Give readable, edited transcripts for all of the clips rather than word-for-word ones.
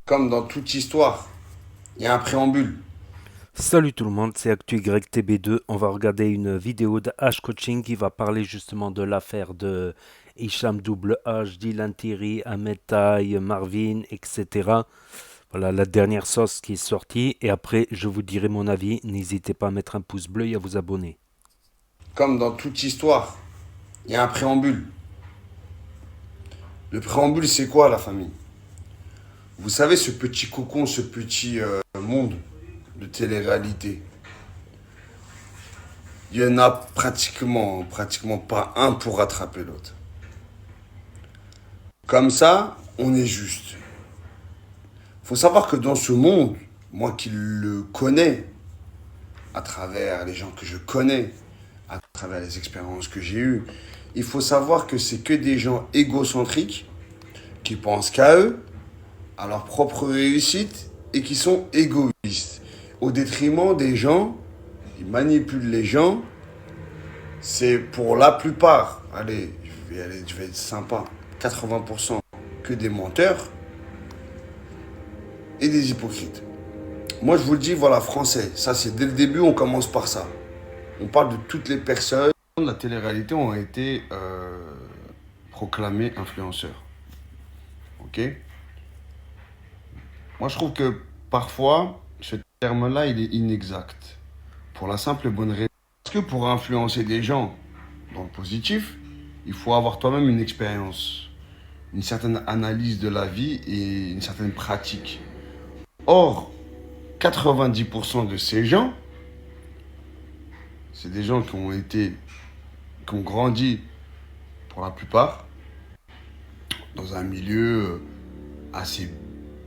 Comme dans toute histoire, il y a un préambule. Salut tout le monde, c'est ActuYTB2. On va regarder une vidéo de H Coaching qui va parler justement de l'affaire de Hicham Double H, Dylan Thierry, Ahmed Taï, Marvin, etc. Voilà la dernière sauce qui est sortie. Et après, je vous dirai mon avis. N'hésitez pas à mettre un pouce bleu et à vous abonner. Comme dans toute histoire, il y a un préambule. Le préambule, c'est quoi, la famille? Vous savez, ce petit cocon, ce petit monde de télé-réalité, il y en a pratiquement pas un pour rattraper l'autre. Comme ça, on est juste. Faut savoir que dans ce monde, moi qui le connais, à travers les gens que je connais, à travers les expériences que j'ai eues, il faut savoir que c'est que des gens égocentriques qui pensent qu'à eux, à leur propre réussite et qui sont égoïstes. Au détriment des gens, ils manipulent les gens. C'est pour la plupart, allez, je vais être sympa, 80% que des menteurs et des hypocrites. Moi, je vous le dis, voilà, français, ça c'est dès le début, on commence par ça. On parle de toutes les personnes. La télé-réalité ont été proclamés influenceurs. Ok? Moi, je trouve que parfois, ce terme-là, il est inexact. Pour la simple et bonne raison. Parce que pour influencer des gens dans le positif, il faut avoir toi-même une expérience, une certaine analyse de la vie et une certaine pratique. Or, 90% de ces gens, c'est des gens qui ont grandi, pour la plupart, dans un milieu assez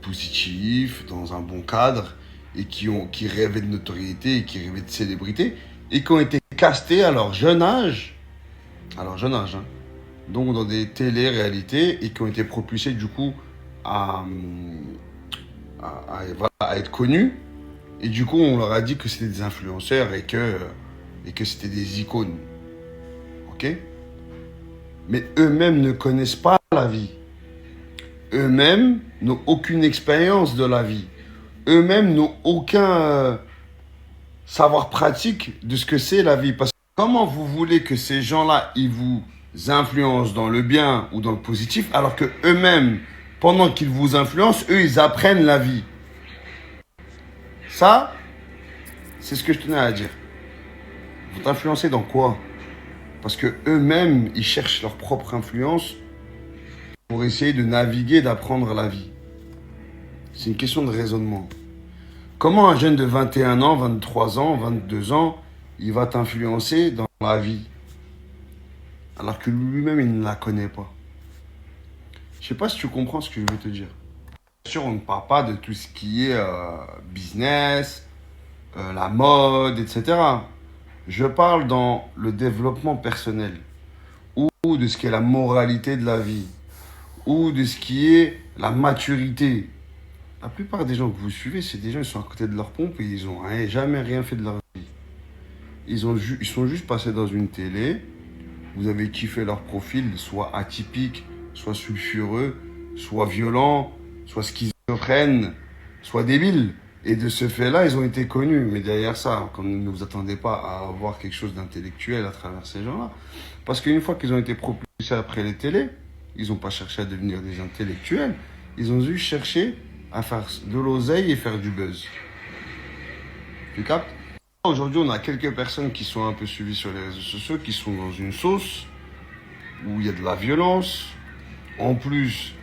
positif, dans un bon cadre, et qui rêvaient de notoriété et qui rêvaient de célébrité, et qui ont été castés à leur jeune âge, hein, donc dans des télé-réalités, et qui ont été propulsés du coup à, voilà, à être connus, et du coup on leur a dit que c'était des influenceurs et que c'était des icônes, ok? Mais eux-mêmes ne connaissent pas la vie. Eux-mêmes n'ont aucune expérience de la vie. Eux-mêmes n'ont aucun savoir pratique de ce que c'est la vie. Parce que comment vous voulez que ces gens-là, ils vous influencent dans le bien ou dans le positif, alors que eux-mêmes, pendant qu'ils vous influencent, eux, ils apprennent la vie. Ça, c'est ce que je tenais à dire. Vous influencez dans quoi? Parce que eux-mêmes, ils cherchent leur propre influence pour essayer de naviguer, d'apprendre la vie. C'est une question de raisonnement. Comment un jeune de 21 ans, 23 ans, 22 ans, il va t'influencer dans la vie alors que lui-même, il ne la connaît pas? Je sais pas si tu comprends ce que je veux te dire. Bien sûr, on ne parle pas de tout ce qui est business, la mode, etc. Je parle dans le développement personnel ou de ce qui est la moralité de la vie ou de ce qui est la maturité. La plupart des gens que vous suivez, c'est des gens qui sont à côté de leur pompe et ils n'ont jamais rien fait de leur vie. Ils sont juste passés dans une télé. Vous avez kiffé leur profil, soit atypique, soit sulfureux, soit violent, soit schizophrène, soit débile. Et de ce fait-là, ils ont été connus. Mais derrière ça, comme ne vous attendez pas à avoir quelque chose d'intellectuel à travers ces gens-là. Parce qu'une fois qu'ils ont été propulsés après les télés, ils n'ont pas cherché à devenir des intellectuels. Ils ont juste cherché à faire de l'oseille et faire du buzz. Tu captes? Aujourd'hui, on a quelques personnes qui sont un peu suivies sur les réseaux sociaux, qui sont dans une sauce où il y a de la violence. En plus,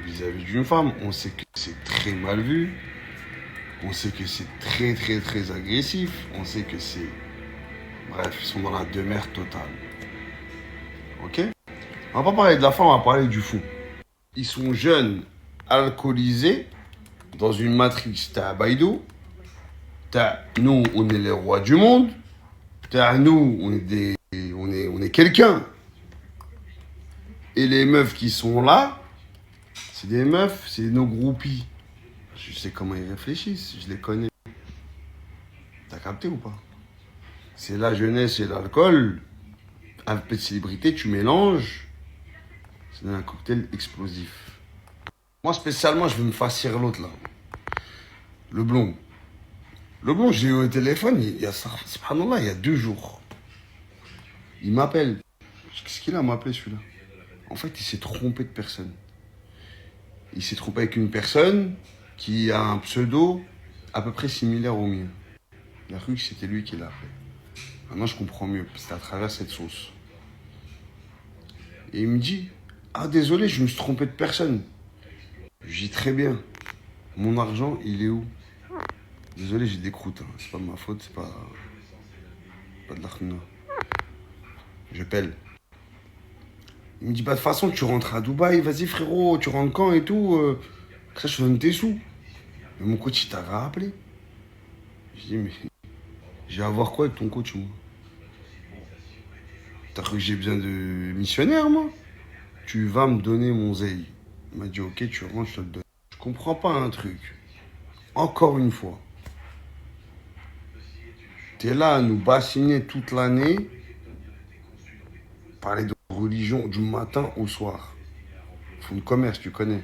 vis-à-vis d'une femme, on sait que c'est très mal vu. On sait que c'est très agressif. On sait que c'est... Bref, ils sont dans la demeure totale. Ok? On va pas parler de la femme, on va parler du fou. Ils sont jeunes, alcoolisés, dans une matrice. T'as Baïdou. Nous, on est les rois du monde. Nous, on est quelqu'un. Et les meufs qui sont là, c'est des meufs, c'est nos groupies. Je sais comment ils réfléchissent, je les connais. T'as capté ou pas? C'est la jeunesse et l'alcool. Un peu de célébrité, tu mélanges. C'est un cocktail explosif. Moi, spécialement, je veux me farcir l'autre là. Le blond. Le blond, je l'ai eu au téléphone, subhanallah, il y a 2 jours. Il m'appelle. Qu'est-ce qu'il a à m'appeler celui-là? En fait, il s'est trompé de personne. Il s'est trompé avec une personne qui a un pseudo à peu près similaire au mien. Il a cru que c'était lui qui l'a appelé. Maintenant, je comprends mieux. C'était à travers cette sauce. Et il me dit, ah désolé, je me suis trompé de personne. Je dis très bien. Mon argent, il est où? Désolé, j'ai des croûtes. Hein. C'est pas de ma faute, c'est pas de l'argent. Je pèle. Il me dit, bah de toute façon, tu rentres à Dubaï. Vas-y frérot, tu rentres quand et tout. Ça, je te donne tes sous. Mais mon coach, il t'avait rappelé. Je dis, mais j'ai à voir quoi avec ton coach, moi? T'as cru que j'ai besoin de missionnaire, moi? Tu vas me donner mon zeille. Il m'a dit, ok, tu rentres, je te le donne. Je comprends pas un truc. Encore une fois. T'es là à nous bassiner toute l'année. Parler de religion du matin au soir. Fonds de commerce, tu connais.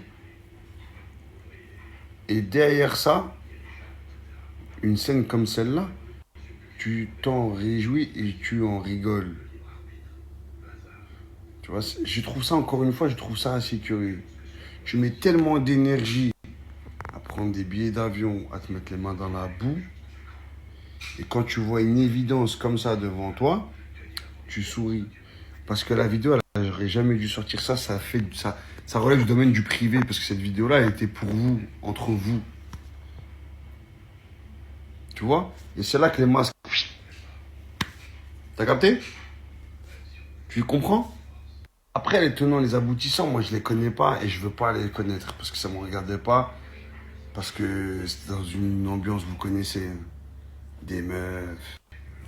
Et derrière ça, une scène comme celle-là, tu t'en réjouis et tu en rigoles. Tu vois, je trouve ça, encore une fois, je trouve ça assez curieux. Tu mets tellement d'énergie à prendre des billets d'avion, à te mettre les mains dans la boue, et quand tu vois une évidence comme ça devant toi, tu souris. Parce que la vidéo, elle n'aurait jamais dû sortir ça, ça relève du domaine du privé, parce que cette vidéo-là, elle était pour vous, entre vous. Tu vois? Et c'est là que les masques... T'as capté? Tu comprends? Après, les tenants, les aboutissants, moi, je les connais pas et je veux pas les connaître parce que ça me regardait pas. Parce que c'est dans une ambiance, vous connaissez, hein. Des meufs,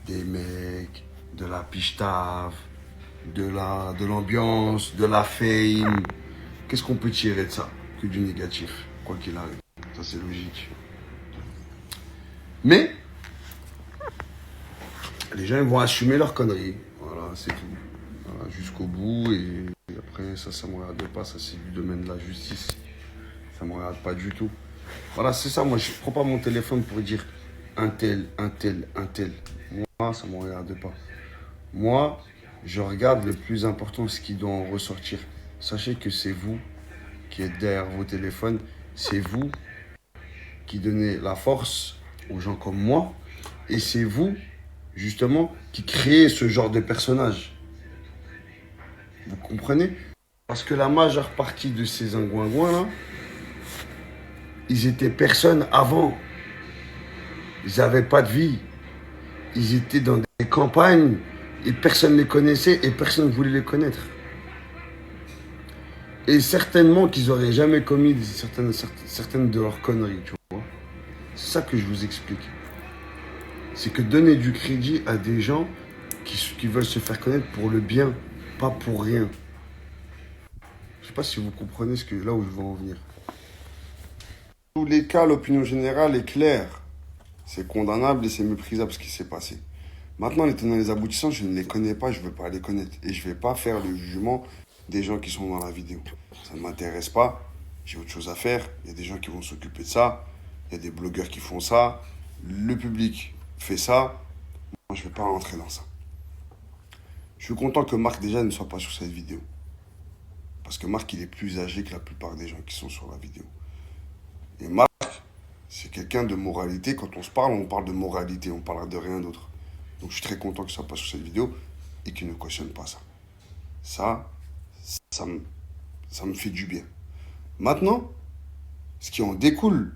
des mecs, de la piche-tave, de l'ambiance, de la fame. Qu'est-ce qu'on peut tirer de ça? Que du négatif, quoi qu'il arrive. Ça, c'est logique. Mais, les gens, ils vont assumer leurs conneries. Voilà, c'est tout. Voilà, jusqu'au bout. Et après, ça me regarde pas. Ça, c'est du domaine de la justice. Ça me regarde pas du tout. Voilà, c'est ça. Moi, je prends pas mon téléphone pour dire un tel, un tel, un tel. Moi, ça me regarde pas. Moi, je regarde le plus important, ce qui doit en ressortir. Sachez que c'est vous qui êtes derrière vos téléphones. C'est vous qui donnez la force aux gens comme moi. Et c'est vous, justement, qui créez ce genre de personnage. Vous comprenez? Parce que la majeure partie de ces zingouingouins là, ils étaient personne avant. Ils n'avaient pas de vie. Ils étaient dans des campagnes et personne ne les connaissait et personne ne voulait les connaître. Et certainement qu'ils n'auraient jamais commis certaines de leurs conneries, tu vois. C'est ça que je vous explique. C'est que donner du crédit à des gens qui veulent se faire connaître pour le bien, pas pour rien. Je sais pas si vous comprenez là où je veux en venir. Dans tous les cas, l'opinion générale est claire. C'est condamnable et c'est méprisable ce qui s'est passé. Maintenant, les tenants et les aboutissants, je ne les connais pas, je ne veux pas les connaître. Et je ne vais pas faire le jugement des gens qui sont dans la vidéo. Ça ne m'intéresse pas, j'ai autre chose à faire. Il y a des gens qui vont s'occuper de ça, il y a des blogueurs qui font ça, le public fait ça. Moi, je ne vais pas rentrer dans ça. Je suis content que Marc déjà ne soit pas sur cette vidéo. Parce que Marc, il est plus âgé que la plupart des gens qui sont sur la vidéo. Et Marc, c'est quelqu'un de moralité. Quand on parle de moralité, on parlera de rien d'autre. Donc je suis très content que ça passe sur cette vidéo et qu'il ne cautionne pas ça. Ça me fait du bien. Maintenant, ce qui en découle,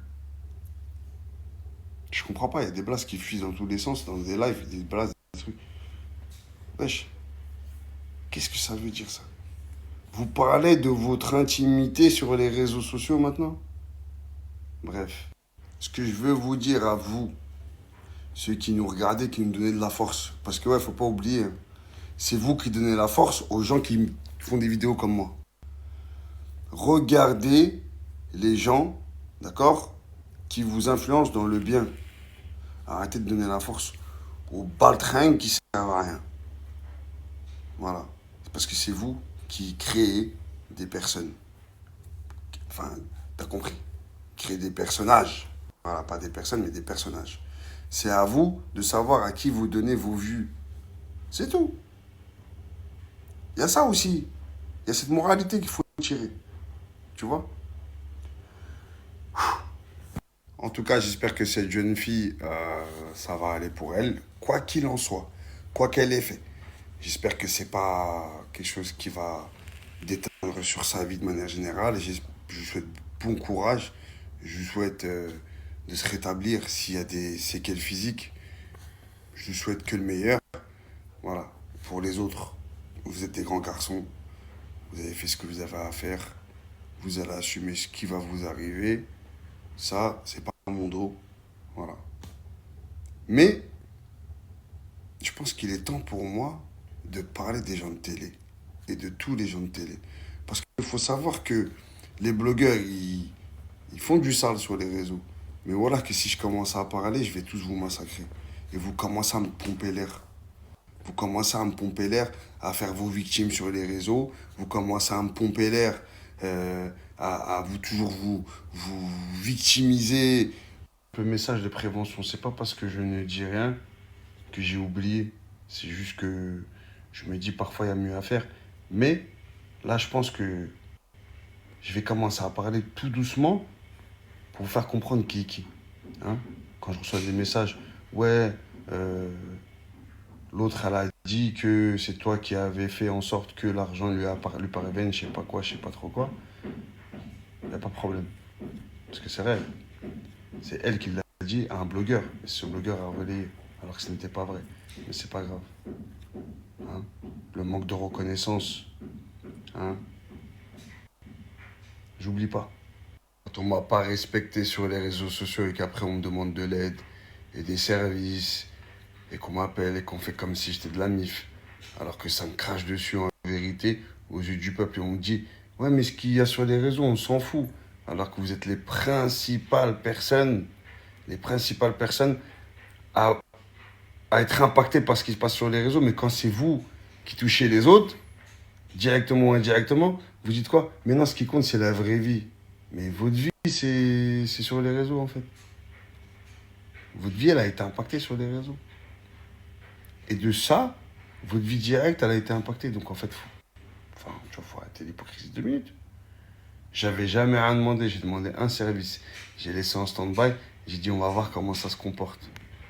je comprends pas, il y a des blagues qui fuient dans tous les sens, dans des lives, des blagues, des trucs. Wesh, qu'est-ce que ça veut dire ça? Vous parlez de votre intimité sur les réseaux sociaux maintenant? Bref, ce que je veux vous dire à vous, ceux qui nous regardez, qui nous donnez de la force. Parce que ouais, faut pas oublier, hein, c'est vous qui donnez la force aux gens qui font des vidéos comme moi. Regardez les gens, d'accord, qui vous influencent dans le bien. Arrêtez de donner la force aux baltringues qui servent à rien. Voilà. C'est parce que c'est vous qui créez des personnes. Enfin, t'as compris. Créez des personnages. Voilà, pas des personnes, mais des personnages. C'est à vous de savoir à qui vous donnez vos vues. C'est tout. Il y a ça aussi. Il y a cette moralité qu'il faut tirer. Tu vois? En tout cas, j'espère que cette jeune fille, ça va aller pour elle, quoi qu'il en soit, quoi qu'elle ait fait. J'espère que c'est pas quelque chose qui va déteindre sur sa vie de manière générale. Je lui souhaite bon courage. Je lui souhaite de se rétablir s'il y a des séquelles physiques. Je lui souhaite que le meilleur. Voilà. Pour les autres, vous êtes des grands garçons. Vous avez fait ce que vous avez à faire. Vous allez assumer ce qui va vous arriver. Ça, c'est pas mon dos. Voilà. Mais je pense qu'il est temps pour moi de parler des gens de télé et de tous les gens de télé. Parce qu'il faut savoir que les blogueurs, ils font du sale sur les réseaux. Mais voilà que si je commence à parler, je vais tous vous massacrer. Et vous commencez à me pomper l'air. Vous commencez à me pomper l'air, à faire vos victimes sur les réseaux. Vous commencez à me pomper l'air, à vous toujours vous victimiser. Le message de prévention, c'est pas parce que je ne dis rien que j'ai oublié. C'est juste que je me dis parfois il y a mieux à faire. Mais là, je pense que je vais commencer à parler tout doucement pour vous faire comprendre qui est qui. Hein. Quand je reçois des messages, ouais, euh, l'autre elle a dit que c'est toi qui avais fait en sorte que l'argent lui parvienne, je sais pas quoi, je sais pas trop quoi. Il n'y a pas de problème. Parce que c'est réel. C'est elle qui l'a dit à un blogueur. Et ce blogueur a relayé. Alors que ce n'était pas vrai. Mais c'est pas grave. Hein. Le manque de reconnaissance. Hein. J'oublie pas. Quand on m'a pas respecté sur les réseaux sociaux et qu'après on me demande de l'aide et des services et qu'on m'appelle et qu'on fait comme si j'étais de la MIF, alors que ça me crache dessus en vérité aux yeux du peuple et on me dit ouais mais ce qu'il y a sur les réseaux on s'en fout alors que vous êtes les principales personnes à, à être impactées par ce qui se passe sur les réseaux, mais quand c'est vous qui touchez les autres directement ou indirectement, vous dites quoi? Mais non, ce qui compte c'est la vraie vie. Mais votre vie c'est sur les réseaux en fait. Votre vie elle a été impactée sur les réseaux. Et de ça, votre vie directe, elle a été impactée. Donc en fait, tu vois, faut arrêter l'hypocrisie 2 minutes. J'avais jamais rien demandé, j'ai demandé un service. J'ai laissé en stand-by, j'ai dit on va voir comment ça se comporte.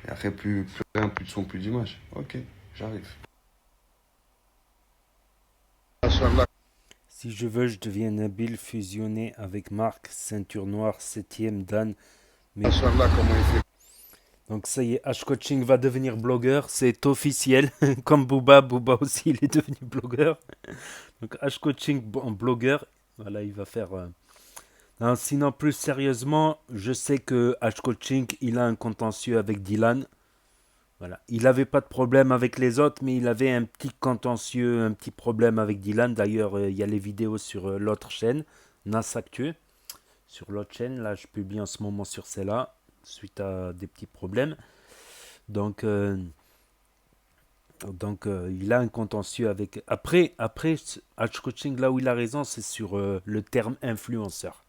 Et après, plus rien, plus de son, plus d'image. Ok, j'arrive. Si je veux, je deviens Nabil fusionné avec Marc, ceinture noire, septième Dan. Mais Inch'Allah, comment il fait? donc ça y est, H Coaching va devenir blogueur, c'est officiel. Comme Booba, Booba aussi il est devenu blogueur. Donc H Coaching en blogueur, voilà, il va faire. Non, sinon plus sérieusement, je sais que H Coaching il a un contentieux avec Dylan. Voilà, il n'avait pas de problème avec les autres, mais il avait un petit contentieux, un petit problème avec Dylan. D'ailleurs, il y a les vidéos sur l'autre chaîne, Nas Actu, sur l'autre chaîne. Là, je publie en ce moment sur celle-là, suite à des petits problèmes. Donc, il a un contentieux avec. Après, H Coaching, là où il a raison, c'est sur le terme influenceur.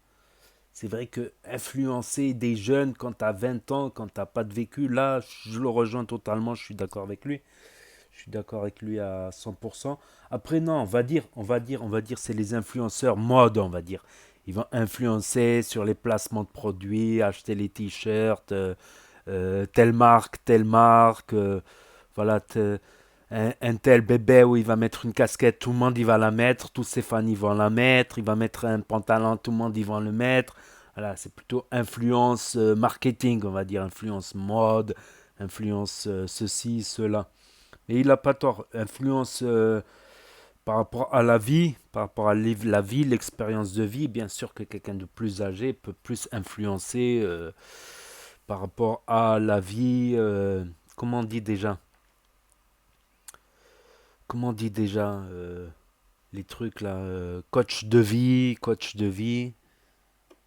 C'est vrai que influencer des jeunes quand tu as 20 ans, quand tu n'as pas de vécu, là, je le rejoins totalement, je suis d'accord avec lui. Je suis d'accord avec lui à 100%. Après, non, on va dire, c'est les influenceurs mode, on va dire. Ils vont influencer sur les placements de produits, acheter les t-shirts, telle marque, voilà, un tel bébé où il va mettre une casquette, tout le monde il va la mettre, tous ses fans ils vont la mettre, il va mettre un pantalon, tout le monde ils vont le mettre. Voilà, c'est plutôt influence marketing, on va dire, influence mode, influence ceci, cela. Et il n'a pas tort, influence par rapport à la vie, par rapport à la vie, l'expérience de vie, bien sûr que quelqu'un de plus âgé peut plus influencer par rapport à la vie, comment on dit déjà comment on dit déjà les trucs là, coach de vie,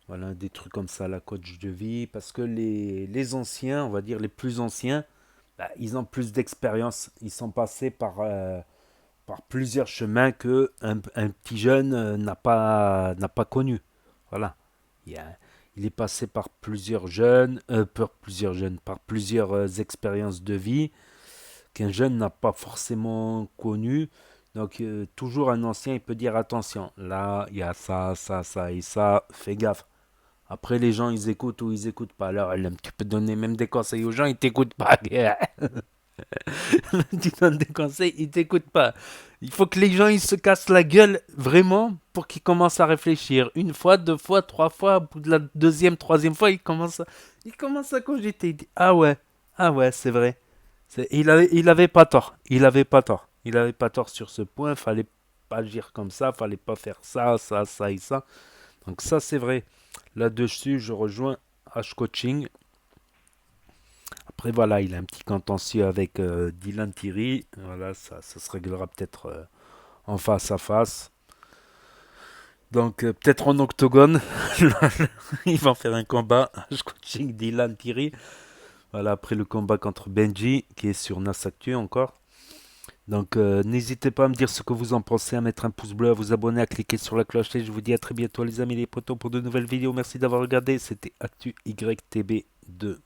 voilà, des trucs comme ça, la coach de vie, parce que les anciens, on va dire les plus anciens, bah, ils ont plus d'expérience, ils sont passés par plusieurs chemins que un petit jeune n'a pas connu. Voilà. Il y a, Il est passé par plusieurs jeunes, par plusieurs expériences de vie qu'un jeune n'a pas forcément connu. Donc toujours un ancien, il peut dire attention, là il y a ça, ça, ça et ça, fais gaffe. Après les gens ils écoutent ou ils écoutent pas. Alors tu peux donner même des conseils aux gens, ils t'écoutent pas. Tu donnes des conseils, ils t'écoutent pas. Il faut que les gens ils se cassent la gueule vraiment pour qu'ils commencent à réfléchir. Une fois, deux fois, trois fois, au bout de la deuxième, troisième fois, ils commencent à cogiter. Ils disent, ah ouais, c'est vrai. Il avait pas tort. Il avait pas tort. Il avait pas tort sur ce point. Fallait pas agir comme ça. Fallait pas faire ça, ça, ça et ça. Donc ça, c'est vrai. Là-dessus, je rejoins H-Coaching. Après, voilà, il a un petit contentieux avec Dylan Thierry. Voilà, ça se réglera peut-être en face à face. Donc, peut-être en octogone. Ils vont faire un combat. H-Coaching Dylan Thierry. Voilà, après le combat contre Benji, qui est sur Nas Actu encore. Donc n'hésitez pas à me dire ce que vous en pensez, à mettre un pouce bleu, à vous abonner, à cliquer sur la cloche et je vous dis à très bientôt les amis les potos pour de nouvelles vidéos. Merci d'avoir regardé, c'était Actu YTB2.